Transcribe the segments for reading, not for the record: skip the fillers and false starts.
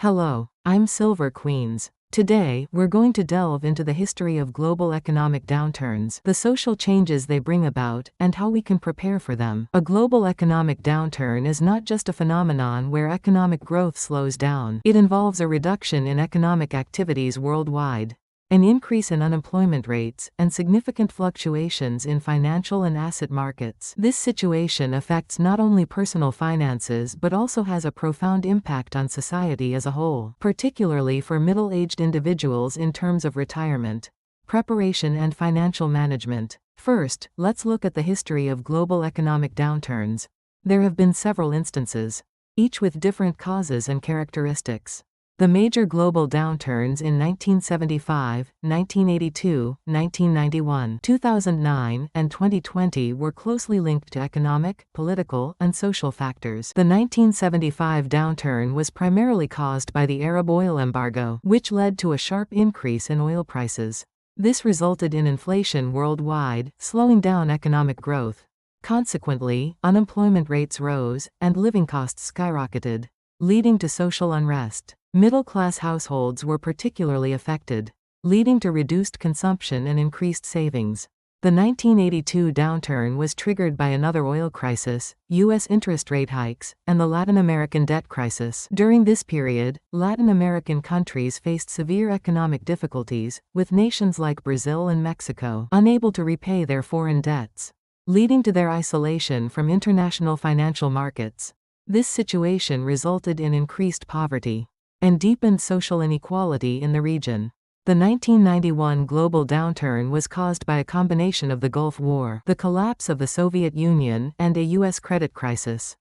Hello, I'm Silver Queens. Today, we're going to delve into the history of global economic downturns, the social changes they bring about, and how we can prepare for them. A global economic downturn is not just a phenomenon where economic growth slows down. It involves a reduction in economic activities worldwide, an increase in unemployment rates, and significant fluctuations in financial and asset markets. This situation affects not only personal finances but also has a profound impact on society as a whole, particularly for middle-aged individuals in terms of retirement, preparation, and financial management. First, let's look at the history of global economic downturns. There have been several instances, each with different causes and characteristics. The major global downturns in 1975, 1982, 1991, 2009, and 2020 were closely linked to economic, political, and social factors. The 1975 downturn was primarily caused by the Arab oil embargo, which led to a sharp increase in oil prices. This resulted in inflation worldwide, slowing down economic growth. Consequently, unemployment rates rose, and living costs skyrocketed, leading to social unrest. Middle-class households were particularly affected, leading to reduced consumption and increased savings. The 1982 downturn was triggered by another oil crisis, U.S. interest rate hikes, and the Latin American debt crisis. During this period, Latin American countries faced severe economic difficulties, with nations like Brazil and Mexico unable to repay their foreign debts, leading to their isolation from international financial markets. This situation resulted in increased poverty and deepened social inequality in the region. The 1991 global downturn was caused by a combination of the Gulf War, the collapse of the Soviet Union, and a U.S. credit crisis.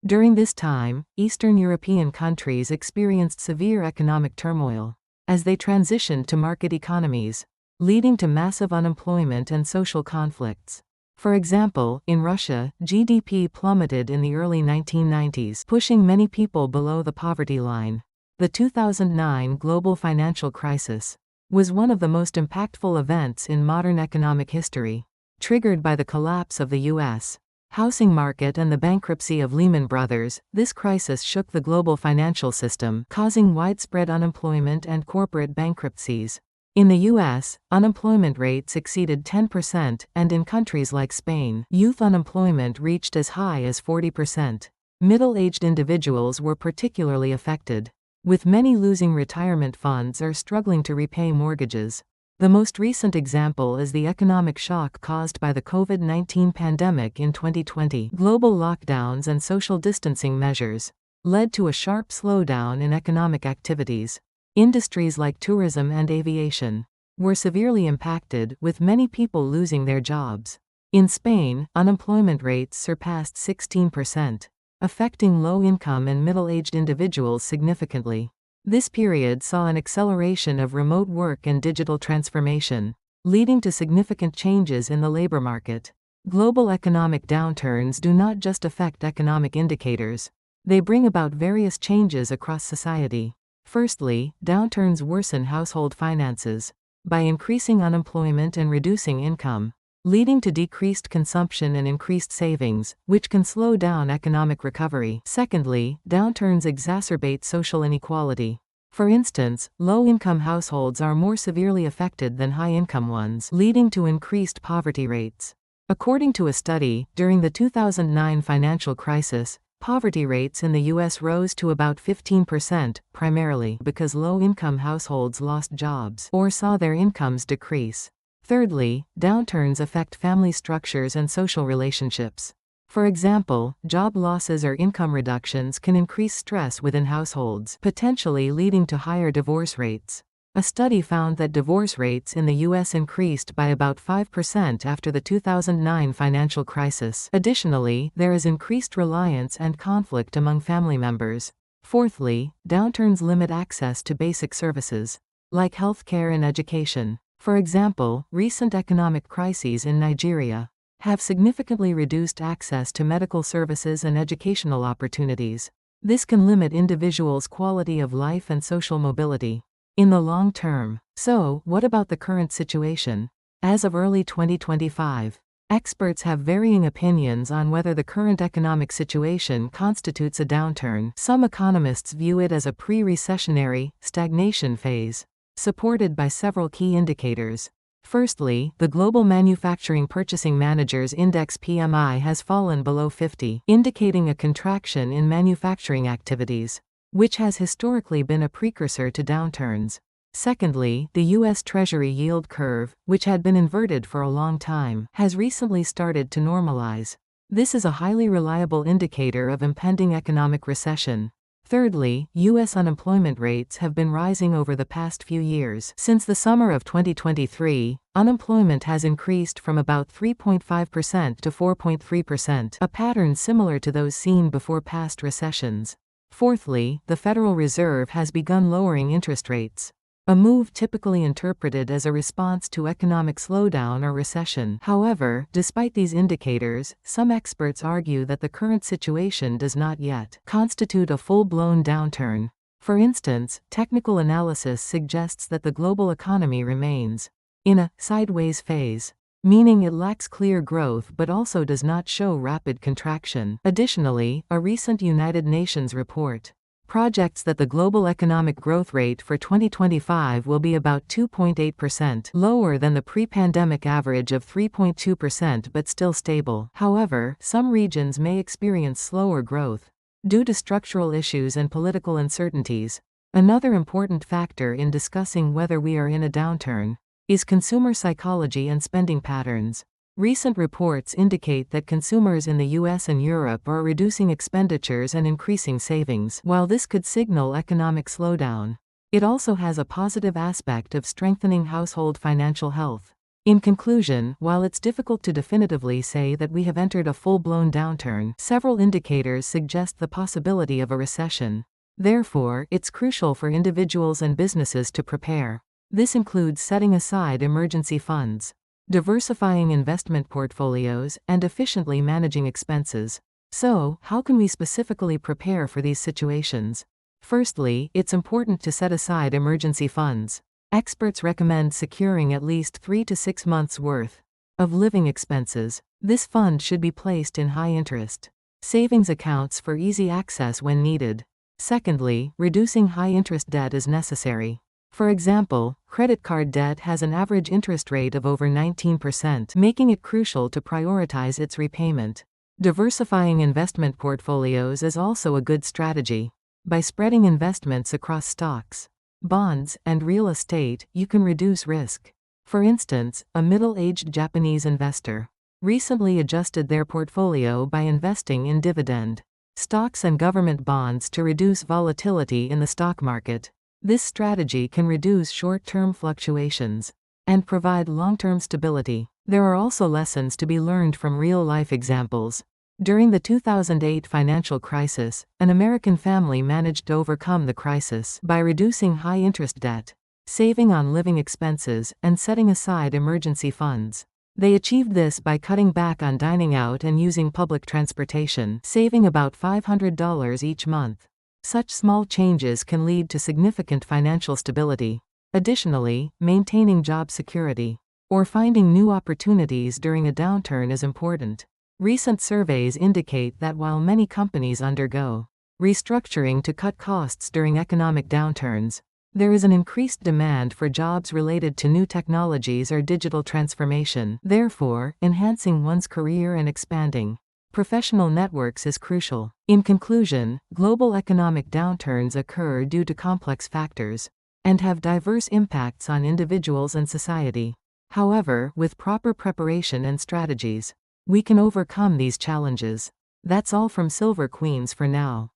During this time, Eastern European countries experienced severe economic turmoil as they transitioned to market economies, leading to massive unemployment and social conflicts. For example, in Russia, GDP plummeted in the early 1990s, pushing many people below the poverty line. The 2009 global financial crisis was one of the most impactful events in modern economic history. Triggered by the collapse of the U.S. housing market and the bankruptcy of Lehman Brothers, this crisis shook the global financial system, causing widespread unemployment and corporate bankruptcies. In the U.S., unemployment rates exceeded 10%, and in countries like Spain, youth unemployment reached as high as 40%. Middle-aged individuals were particularly affected, with many losing retirement funds or struggling to repay mortgages. The most recent example is the economic shock caused by the COVID-19 pandemic in 2020. Global lockdowns and social distancing measures led to a sharp slowdown in economic activities. Industries like tourism and aviation were severely impacted, with many people losing their jobs. In Spain, unemployment rates surpassed 16%. Affecting low-income and middle-aged individuals significantly. This period saw an acceleration of remote work and digital transformation, leading to significant changes in the labor market. Global economic downturns do not just affect economic indicators. They bring about various changes across society. Firstly, downturns worsen household finances by increasing unemployment and reducing income, leading to decreased consumption and increased savings, which can slow down economic recovery. Secondly, downturns exacerbate social inequality. For instance, low-income households are more severely affected than high-income ones, leading to increased poverty rates. According to a study, during the 2009 financial crisis, poverty rates in the U.S. rose to about 15%, primarily because low-income households lost jobs or saw their incomes decrease. Thirdly, downturns affect family structures and social relationships. For example, job losses or income reductions can increase stress within households, potentially leading to higher divorce rates. A study found that divorce rates in the U.S. increased by about 5% after the 2009 financial crisis. Additionally, there is increased reliance and conflict among family members. Fourthly, downturns limit access to basic services, like healthcare and education. For example, recent economic crises in Nigeria have significantly reduced access to medical services and educational opportunities. This can limit individuals' quality of life and social mobility in the long term. So, what about the current situation? As of early 2025, Experts have varying opinions on whether the current economic situation constitutes a downturn. Some economists view it as a pre-recessionary, stagnation phase, supported by several key indicators. Firstly, the Global Manufacturing Purchasing Managers Index PMI has fallen below 50, indicating a contraction in manufacturing activities, which has historically been a precursor to downturns. Secondly, the U.S. Treasury yield curve, which had been inverted for a long time, has recently started to normalize. This is a highly reliable indicator of impending economic recession. Thirdly, U.S. unemployment rates have been rising over the past few years. Since the summer of 2023, unemployment has increased from about 3.5% to 4.3%, a pattern similar to those seen before past recessions. Fourthly, the Federal Reserve has begun lowering interest rates, a move typically interpreted as a response to economic slowdown or recession. However, despite these indicators, some experts argue that the current situation does not yet constitute a full-blown downturn. For instance, technical analysis suggests that the global economy remains in a sideways phase, meaning it lacks clear growth but also does not show rapid contraction. Additionally, a recent United Nations report projects that the global economic growth rate for 2025 will be about 2.8%, lower than the pre-pandemic average of 3.2% but still stable. However, some regions may experience slower growth due to structural issues and political uncertainties. Another important factor in discussing whether we are in a downturn is consumer psychology and spending patterns. Recent reports indicate that consumers in the US and Europe are reducing expenditures and increasing savings. While this could signal economic slowdown, it also has a positive aspect of strengthening household financial health. In conclusion, while it's difficult to definitively say that we have entered a full-blown downturn, several indicators suggest the possibility of a recession. Therefore, it's crucial for individuals and businesses to prepare. This includes setting aside emergency funds, diversifying investment portfolios, and efficiently managing expenses. So, how can we specifically prepare for these situations? Firstly, it's important to set aside emergency funds. Experts recommend securing at least 3 to 6 months' worth of living expenses. This fund should be placed in high-interest savings accounts for easy access when needed. Secondly, reducing high-interest debt is necessary. For example, credit card debt has an average interest rate of over 19%, making it crucial to prioritize its repayment. Diversifying investment portfolios is also a good strategy. By spreading investments across stocks, bonds, and real estate, you can reduce risk. For instance, a middle-aged Japanese investor recently adjusted their portfolio by investing in dividend stocks and government bonds to reduce volatility in the stock market. This strategy can reduce short-term fluctuations and provide long-term stability. There are also lessons to be learned from real-life examples. During the 2008 financial crisis, an American family managed to overcome the crisis by reducing high-interest debt, saving on living expenses, and setting aside emergency funds. They achieved this by cutting back on dining out and using public transportation, saving about $500 each month. Such small changes can lead to significant financial stability. Additionally, maintaining job security or finding new opportunities during a downturn is important. Recent surveys indicate that while many companies undergo restructuring to cut costs during economic downturns, there is an increased demand for jobs related to new technologies or digital transformation. Therefore, enhancing one's career and expanding professional networks is crucial. In conclusion, global economic downturns occur due to complex factors and have diverse impacts on individuals and society. However, with proper preparation and strategies, we can overcome these challenges. That's all from Silver Queens for now.